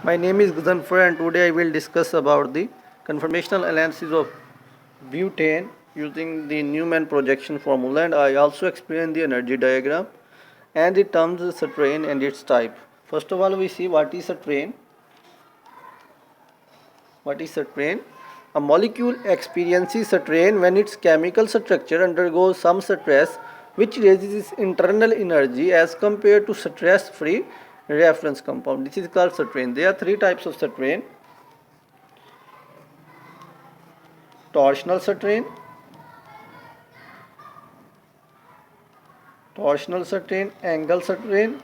My name is Guzanfar and today I will discuss about the conformational analysis of butane using the Newman projection formula, and I also explain the energy diagram and the terms strain and its type. First of all, we see what is a strain. What is strain? A molecule experiences strain when its chemical structure undergoes some stress which raises its internal energy as compared to stress-free reference compound. This is called strain. There are three types of strain: torsional strain, angle strain,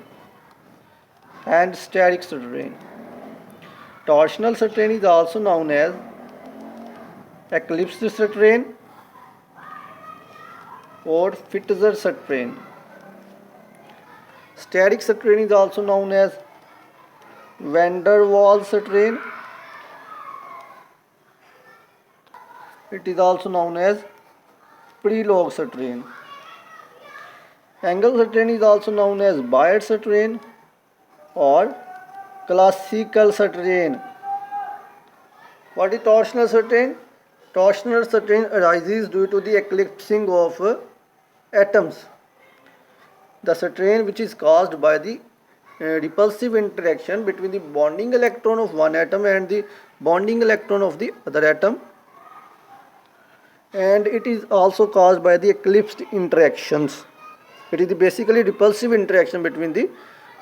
and steric strain. Torsional strain is also known as eclipse strain or Pfizer strain. Steric strain is also known as van der Waals strain. It is also known as Prelog strain. Angle strain is also known as Biot strain or classical strain. What is torsional strain? Torsional strain arises due to the eclipsing of atoms. The strain which is caused by the repulsive interaction between the bonding electron of one atom and the bonding electron of the other atom, and it is also caused by the eclipsed interactions. It is basically repulsive interaction between the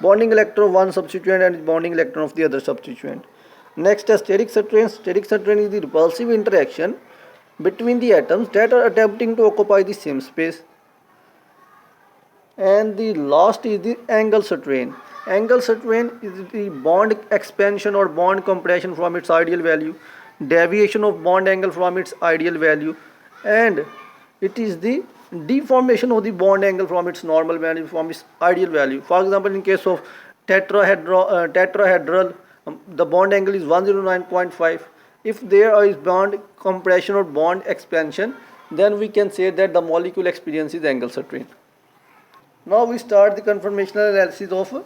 bonding electron of one substituent and the bonding electron of the other substituent. Next, steric strain. Steric strain is the repulsive interaction between the atoms that are attempting to occupy the same space. And the last is the angle strain. Angle strain is the bond expansion or bond compression from its ideal value, deviation of bond angle from its ideal value, and it is the deformation of the bond angle from its normal value, from its ideal value. For example, in case of tetrahedral, the bond angle is 109.5. If there is bond compression or bond expansion, then we can say that the molecule experiences angle strain. Now we start the conformational analysis of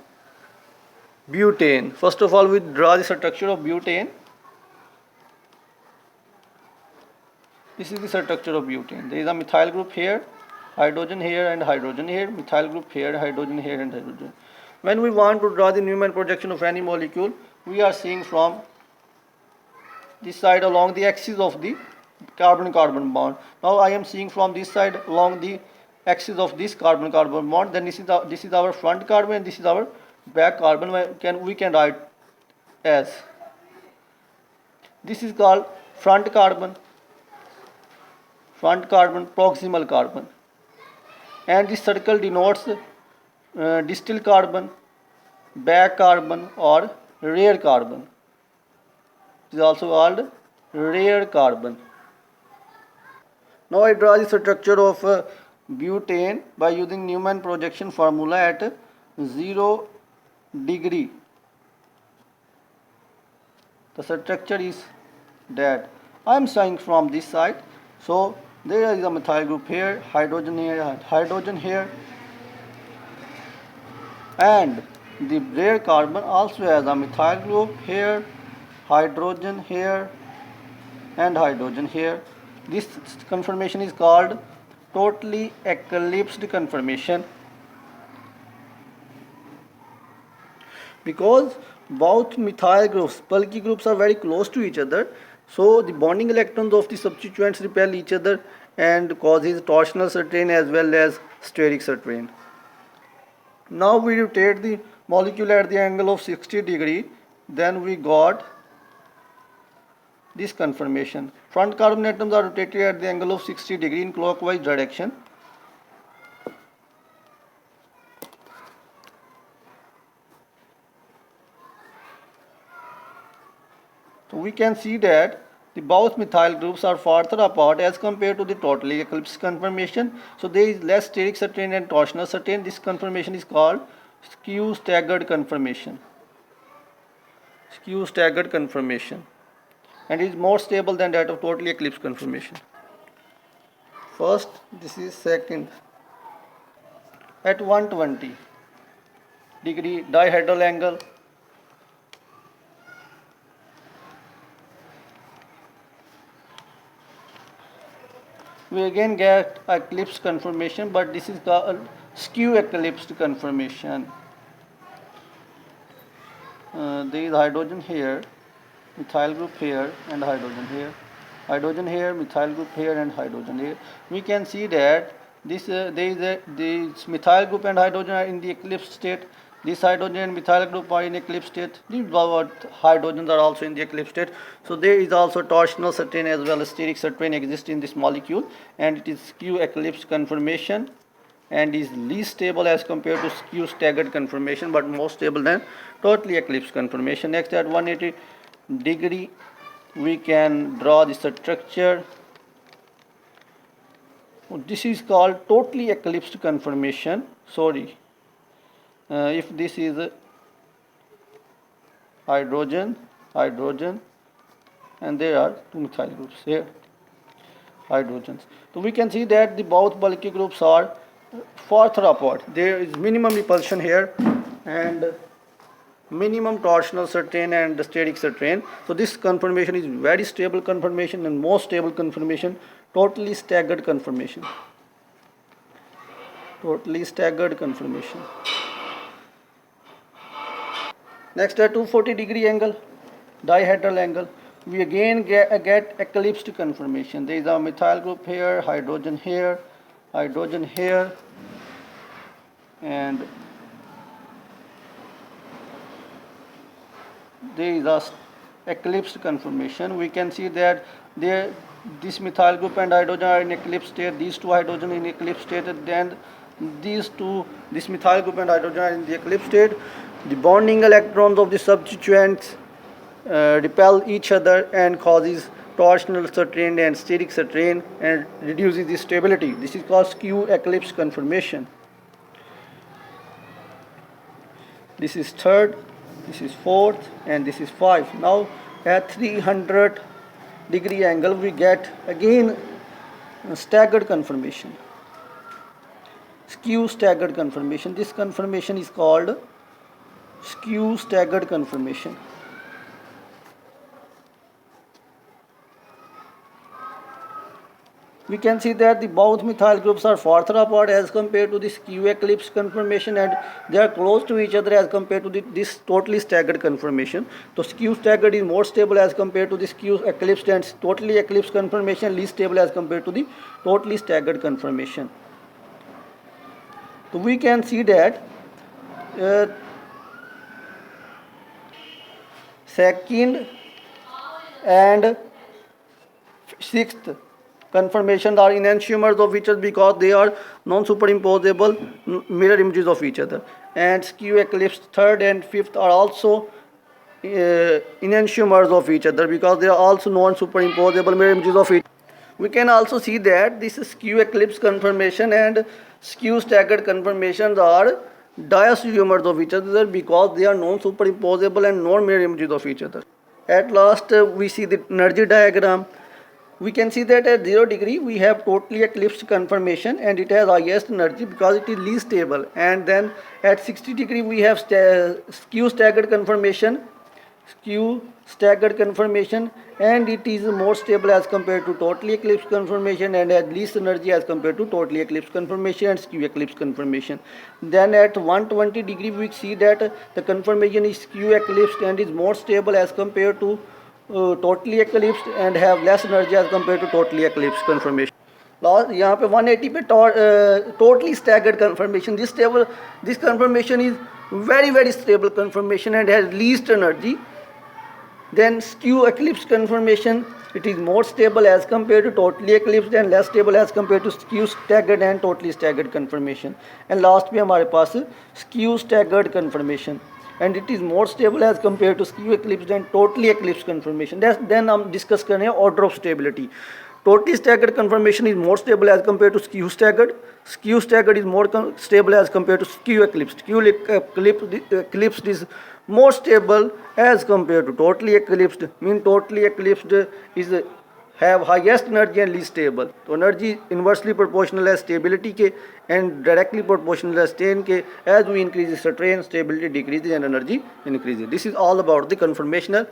butane. First of all, we draw the structure of butane. This is the structure of butane. There is a methyl group here, hydrogen here, and hydrogen here, methyl group here, hydrogen here, and hydrogen. When we want to draw the Newman projection of any molecule, we are seeing from this side along the axis of the carbon-carbon bond. Now I am seeing from this side along the axis of this carbon-carbon bond. Then this is our front carbon and this is our back carbon. We can write as, this is called front carbon, proximal carbon, and this circle denotes distal carbon, back carbon, or rear carbon. It is also called rear carbon. Now I draw the structure of butane by using Newman projection formula at 0 degree. The structure is that I am saying from this side. So there is a methyl group here, hydrogen here, and the rear carbon also has a methyl group here, hydrogen here, and hydrogen here. This conformation is called totally eclipsed conformation, because both methyl groups, bulky groups, are very close to each other. So the bonding electrons of the substituents repel each other and causes torsional strain as well as steric strain. Now we rotate the molecule at the angle of 60 degree. Then we got this conformation. Front carbon atoms are rotated at the angle of 60 degree in clockwise direction. So we can see that the both methyl groups are farther apart as compared to the totally eclipsed conformation. So there is less steric strain and torsional strain. This conformation is called skew staggered conformation. Skew staggered conformation, and is more stable than that of totally eclipsed conformation. First, this is second. At 120 degree dihedral angle, we again get eclipse conformation, but this is the skew eclipsed conformation. There is hydrogen here, methyl group here, and hydrogen here. Hydrogen here, methyl group here, and hydrogen here. We can see that this methyl group and hydrogen are in the eclipsed state. This hydrogen and methyl group are in eclipsed state. These hydrogens are also in the eclipsed state. So there is also torsional certain as well as steric certain exist in this molecule, and it is skew eclipsed conformation and is least stable as compared to skew staggered conformation, but more stable than totally eclipsed conformation. Next, at 180 degree we can draw this structure. This is called totally eclipsed conformation. Sorry, if this is hydrogen, and there are two methyl groups here, hydrogens. So we can see that the both bulky groups are farther apart. There is minimum repulsion here and minimum torsional certain and steric certain. So this conformation is very stable conformation and most stable conformation, totally staggered conformation. Totally staggered conformation. Next, at 240 degree angle, dihedral angle, we again get eclipsed conformation. There is a methyl group here, hydrogen here, and there is a eclipsed conformation. We can see that this methyl group and hydrogen are in eclipsed state, these two hydrogen in eclipsed state, and then this methyl group and hydrogen are in the eclipsed state. The bonding electrons of the substituents repel each other and causes torsional certain and steric certain and reduces the stability. This is called skew eclipse conformation. This is third, this is fourth, and this is 5. Now at 300 degree angle we get again staggered conformation, skew staggered conformation. This conformation is called skew staggered conformation. We can see that the both methyl groups are farther apart as compared to the skew eclipse conformation, and they are close to each other as compared to this totally staggered conformation. So skew staggered is more stable as compared to the skew eclipsed, and totally eclipsed conformation least stable as compared to the totally staggered conformation. So we can see that second and sixth conformations are enantiomers of each other because they are non-superimposable mirror images of each other, and skew eclipsed third and fifth are also enantiomers of each other because they are also non-superimposable mirror images of each other. We can also see that this skew eclipse conformation and skew staggered conformations are diastereomers of each other because they are non-superimposable and non-mirror images of each other. At last, we see the energy diagram. We can see that at 0 degree we have totally eclipsed conformation and it has highest energy because it is least stable, and then at 60 degree we have skew staggered conformation, and it is more stable as compared to totally eclipsed conformation and has least energy as compared to totally eclipsed conformation and skew eclipsed conformation. Then at 120 degree we see that the conformation is skew eclipsed and is more stable as compared to totally eclipsed and have less energy as compared to totally eclipsed conformation. यहाँ पे 180 पे totally staggered conformation. This conformation is very stable conformation and has least energy. Then skew eclipsed conformation, it is more stable as compared to totally eclipsed and less stable as compared to skew staggered and totally staggered conformation. And last में हमारे पास skew staggered conformation, and it is more stable as compared to skew eclipsed and totally eclipsed conformation. Then हम discuss कर रहे हैं order of stability. Totally staggered conformation is more stable as compared to skew staggered. Skew staggered is more stable as compared to skew eclipsed. Skew eclipsed is more stable as compared to totally eclipsed. Mean totally eclipsed is have highest energy and least stable. So energy inversely proportional as stability के and directly proportional as strain के. As we increase the strain, stability decreases and energy increases. This is all about the conformational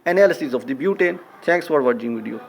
analysis of the butane. Thanks for watching video.